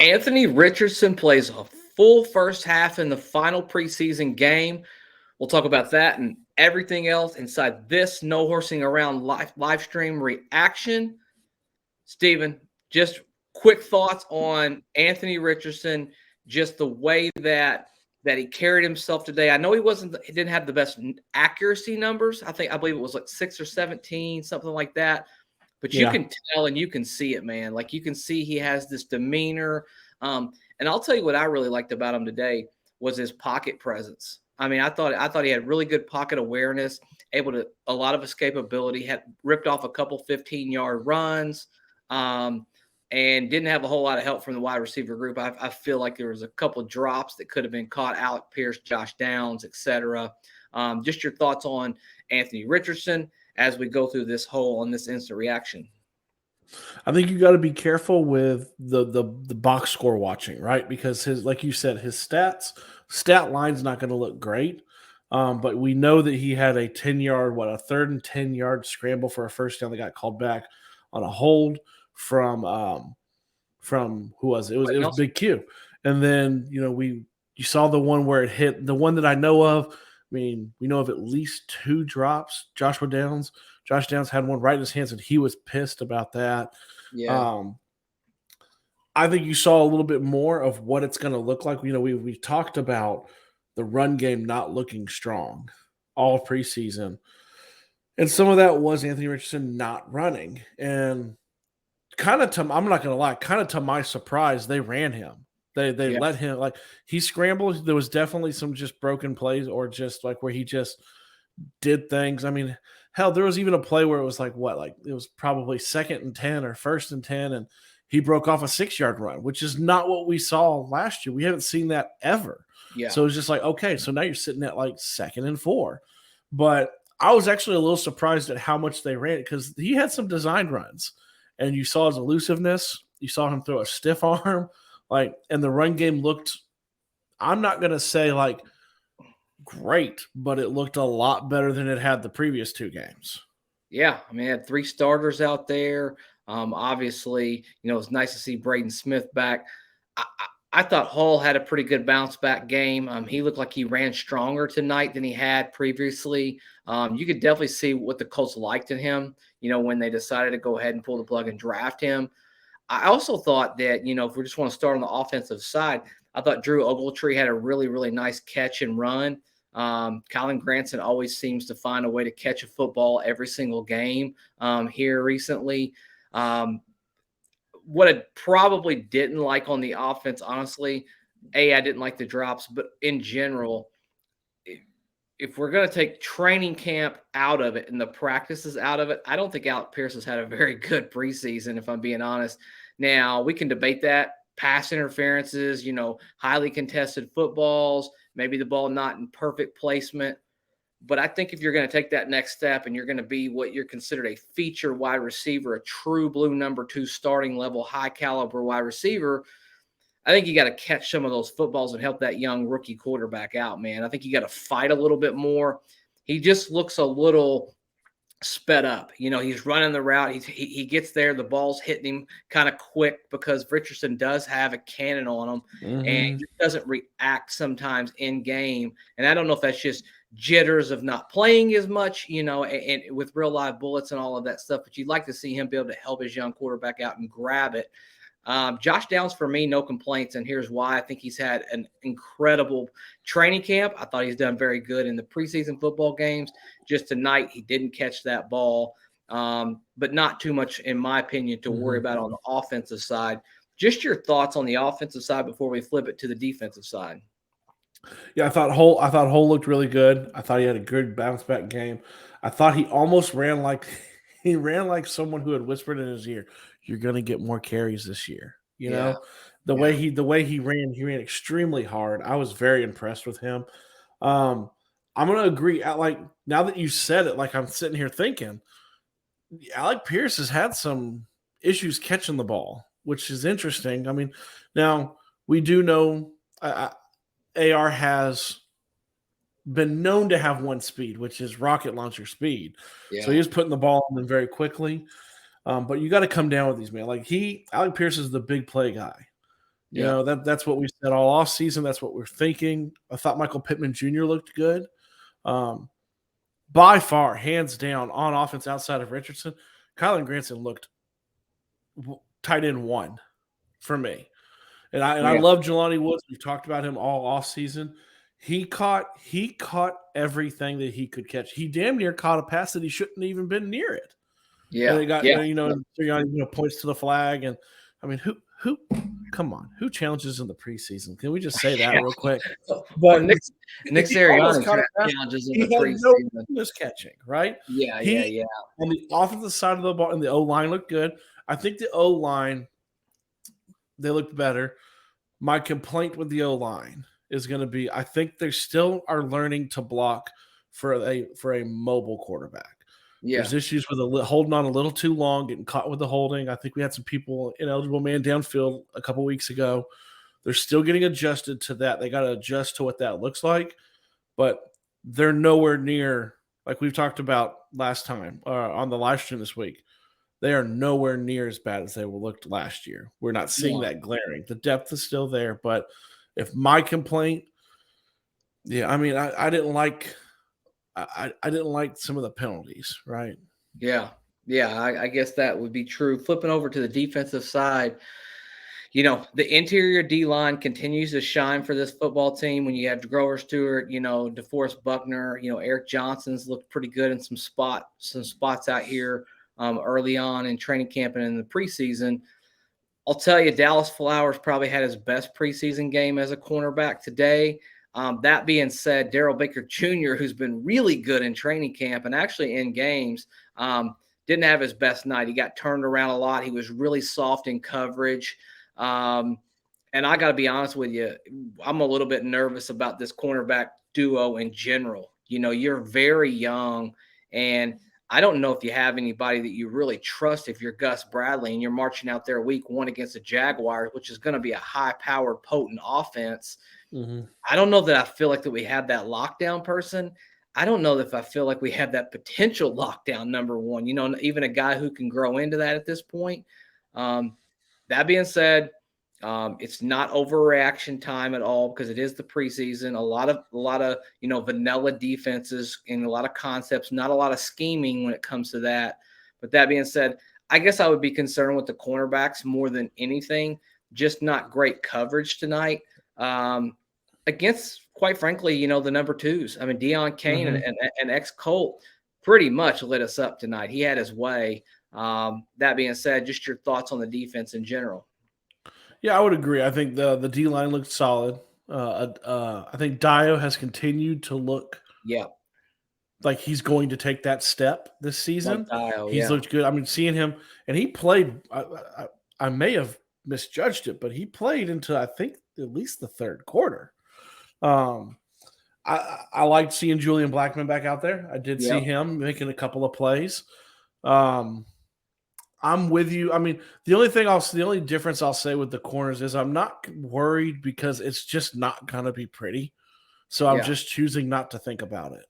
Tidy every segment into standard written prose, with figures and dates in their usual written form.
Anthony Richardson plays a full first half in the final preseason game. We'll talk about that and everything else inside this No Horsing Around live stream reaction. Steven, just quick thoughts on Anthony Richardson, just the way that he carried himself today. I know he didn't have the best accuracy numbers. I believe it was like 6 or 17, something like that. But you can tell and you can see it, man. Like you can see he has this demeanor. And I'll tell you what I really liked about him today was his pocket presence. I mean, I thought he had really good pocket awareness, able to a lot of escapability, had ripped off a couple 15-yard runs, and didn't have a whole lot of help from the wide receiver group. I feel like there was a couple of drops that could have been caught. Alec Pierce, Josh Downs, etc. Just your thoughts on Anthony Richardson as we go through this whole on this instant reaction. I think you got to be careful with the box score watching, right? Because his, like you said, his stat line's not going to look great. But we know that he had a 10-yard, a 3rd and 10-yard scramble for a first down that got called back on a hold from who was it? It was Big Q. And then, you saw the one where it hit, the one that I know of. I mean, we know of at least 2 drops. Josh Downs had one right in his hands, and he was pissed about that. Yeah. I think you saw a little bit more of what it's going to look like. We talked about the run game not looking strong all preseason. And some of that was Anthony Richardson not running. And I'm not going to lie, kind of to my surprise, they ran him. They let him, like, he scrambled. There was definitely some just broken plays or just like where he just did things. I mean, hell, there was even a play where it was like it was probably 2nd and 10 or 1st and 10, and he broke off a 6-yard run, which is not what we saw last year. We haven't seen that ever. Yeah. So it's just like, okay, so now you're sitting at like 2nd and 4. But I was actually a little surprised at how much they ran it because he had some designed runs, and you saw his elusiveness. You saw him throw a stiff arm, and the run game looked, I'm not going to say like great, but it looked a lot better than it had the previous 2 games. Yeah, I mean, it had 3 starters out there. Obviously, it's nice to see Braden Smith back. I thought Hall had a pretty good bounce back game. He looked like he ran stronger tonight than he had previously. You could definitely see what the Colts liked in him, when they decided to go ahead and pull the plug and draft him. I also thought that, if we just want to start on the offensive side, I thought Drew Ogletree had a really, really nice catch and run. Colin Granson always seems to find a way to catch a football every single game here recently. What I probably didn't like on the offense, honestly, I didn't like the drops, but in general, if we're going to take training camp out of it and the practices out of it, I don't think Alec Pierce has had a very good preseason, if I'm being honest. Now, we can debate that. Pass interferences, highly contested footballs, maybe the ball not in perfect placement. But I think if you're going to take that next step and you're going to be what you're considered a feature wide receiver, a true blue number 2 starting level, high caliber wide receiver, I think you got to catch some of those footballs and help that young rookie quarterback out, man. I think you got to fight a little bit more. He just looks a little sped up. He's running the route. He gets there. The ball's hitting him kind of quick because Richardson does have a cannon on him, and he doesn't react sometimes in game. And I don't know if that's just jitters of not playing as much, and with real live bullets and all of that stuff. But you'd like to see him be able to help his young quarterback out and grab it. Josh Downs, for me, no complaints, and here's why. I think he's had an incredible training camp. I thought he's done very good in the preseason football games. Just tonight, he didn't catch that ball, but not too much, in my opinion, to worry about on the offensive side. Just your thoughts on the offensive side before we flip it to the defensive side. Yeah, I thought Hull looked really good. I thought he had a good bounce back game. I thought he almost ran like someone who had whispered in his ear, "You're going to get more carries this year." The way he ran extremely hard. I was very impressed with him. I'm going to agree. Now that you said it, I'm sitting here thinking, Alec Pierce has had some issues catching the ball, which is interesting. I mean, now we do know AR has been known to have one speed, which is rocket launcher speed. Yeah. So he was putting the ball on them very quickly. But you got to come down with these, man. Alec Pierce is the big play guy. Yeah. That's what we said all off season. That's what we're thinking. I thought Michael Pittman Jr. looked good. Um, by far, hands down, on offense outside of Richardson, Kylan Granson looked tight end one for me. And I Yeah. love Jelani Woods. We've talked about him all off season. He caught everything that he could catch. He damn near caught a pass that he shouldn't even been near it. And Yeah. it got Yeah. points to the flag. And I mean, who come on, who challenges in the preseason? Can we just say that Yeah. real quick? Well, But Nick he almost Sirianni caught a pass challenges in he the had no preseason. business catching, right? Yeah. He Yeah. Yeah. on the offensive side of the ball, and the O line looked good. I think the O line, they looked better. My complaint with the O line is going to be, I think they still are learning to block for a mobile quarterback. Yeah. There's issues with holding on a little too long, getting caught with the holding. I think we had some people ineligible man downfield a couple weeks ago. They're still getting adjusted to that. They got to adjust to what that looks like, but they're nowhere near, like we've talked about last time on the live stream this week. They are nowhere near as bad as they looked last year. We're not seeing Yeah. that glaring. The depth is still there, but if my complaint, yeah, I mean, I didn't like I didn't like some of the penalties, right? Yeah. Yeah. I guess that would be true. Flipping over to the defensive side, the interior D line continues to shine for this football team. When you have Grover Stewart, DeForest Buckner, Eric Johnson's looked pretty good in some spots out here early on in training camp and in the preseason. I'll tell you, Dallas Flowers probably had his best preseason game as a cornerback today. That being said, Daryl Baker Jr., who's been really good in training camp and actually in games, didn't have his best night. He got turned around a lot. He was really soft in coverage. And I got to be honest with you, I'm a little bit nervous about this cornerback duo in general. You're very young, and I don't know if you have anybody that you really trust if you're Gus Bradley and you're marching out there week one against the Jaguars, which is going to be a high-powered, potent offense. Mm-hmm. I don't know that I feel like that we have that lockdown person. I don't know if I feel like we have that potential lockdown number one, even a guy who can grow into that at this point. That being said, it's not overreaction time at all because it is the preseason. A lot of vanilla defenses and a lot of concepts, not a lot of scheming when it comes to that. But that being said, I guess I would be concerned with the cornerbacks more than anything. Just not great coverage tonight against, quite frankly, the number twos. I mean, Deion Kane and ex-Colt pretty much lit us up tonight. He had his way. That being said, just your thoughts on the defense in general. Yeah, I would agree. I think the D line looked solid. I think Dio has continued to look like he's going to take that step this season. He's looked good. I mean, seeing him, and he played. I may have misjudged it, but he played into, I think, at least the third quarter. I liked seeing Julian Blackman back out there. I did see him making a couple of plays. I'm with you. I mean, the only difference I'll say with the corners is I'm not worried because it's just not gonna be pretty. So I'm just choosing not to think about it.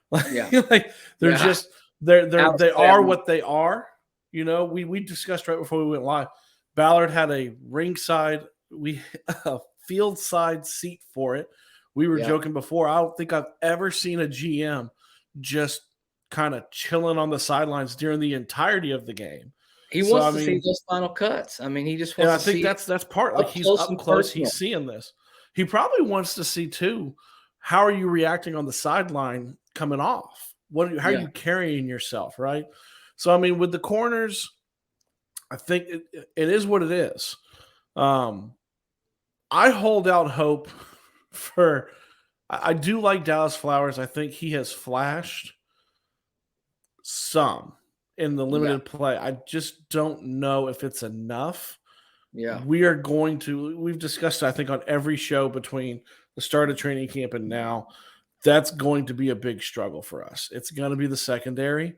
Like they're just they are what they are. We discussed right before we went live. Ballard had a field side seat for it. We were joking before. I don't think I've ever seen a GM just kind of chilling on the sidelines during the entirety of the game. He wants to see those final cuts. I mean, he just wants to see. I think that's part. Like he's up close. He's seeing this. He probably wants to see too. How are you reacting on the sideline coming off? How are you carrying yourself? Right. So I mean, with the corners, I think it is what it is. I hold out hope for. I do like Dallas Flowers. I think he has flashed some in the limited play. I just don't know if it's enough. Yeah. We've discussed it, I think, on every show between the start of training camp and now. That's going to be a big struggle for us. It's going to be the secondary.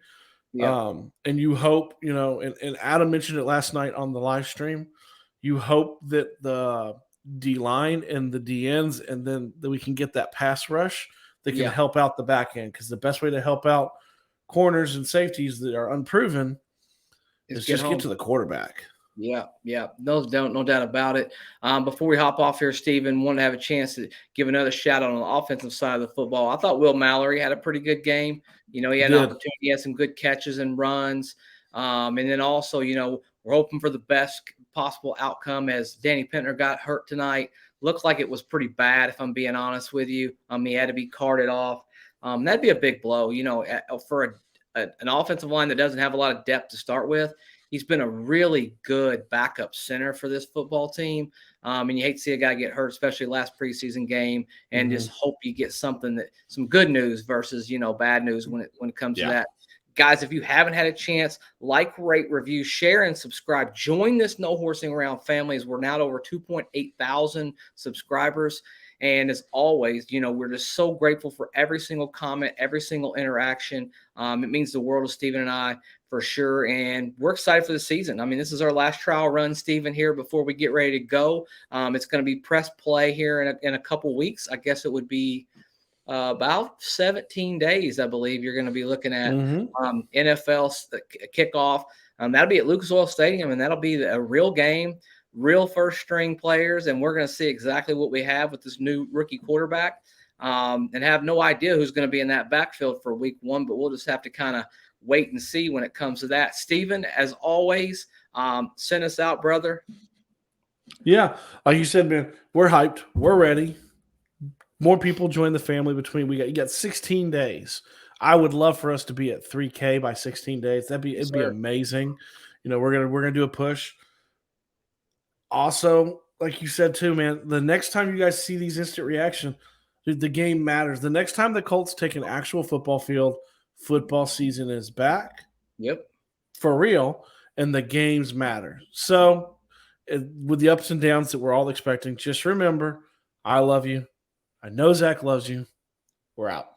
Yeah. And you hope, and Adam mentioned it last night on the live stream. You hope that the D line and the DNs, and then that we can get that pass rush that can help out the back end. Because the best way to help out corners and safeties that are unproven is just get to the quarterback. Yeah, yeah, no doubt about it. Before we hop off here, Stephen, want to have a chance to give another shout out on the offensive side of the football. I thought Will Mallory had a pretty good game. He He had an did. opportunity, he had some good catches and runs. And then also, we're hoping for the best possible outcome as Danny Pentner got hurt tonight. Looked like it was pretty bad, if I'm being honest with you. He had to be carted off. That'd be a big blow, for an offensive line that doesn't have a lot of depth to start with. He's been a really good backup center for this football team. And you hate to see a guy get hurt, especially last preseason game, and just Mhm. hope you get some good news versus, bad news when it comes to Yeah. that. Guys, if you haven't had a chance, like, rate, review, share, and subscribe. Join this No Horsing Around family as we're now at over 2.8 thousand subscribers. And as always, we're just so grateful for every single comment, every single interaction. It means the world to Stephen and I for sure. And we're excited for the season. I mean, this is our last trial run, Stephen, here before we get ready to go. It's going to be press play here in a couple weeks. I guess it would be about 17 days, I believe you're going to be looking at Mhm. NFL kickoff. That'll be at Lucas Oil Stadium, and that'll be a real game, real first string players, and we're going to see exactly what we have with this new rookie quarterback. And have no idea who's going to be in that backfield for week one, but we'll just have to kind of wait and see when it comes to that. Stephen, as always, send us out, brother. Yeah, like you said, man, we're hyped. We're ready. More people join the family between you got 16 days. I would love for us to be at 3K by 16 days. Yes, It'd be sir. amazing. We're gonna do a push. Also, like you said too, man, the next time you guys see these instant reaction, dude, the game matters. The next time the Colts take an actual football field, football season is back Yep. for real, and the games matter. So, with the ups and downs that we're all expecting, just remember, I love you. I know Zach loves you. We're out.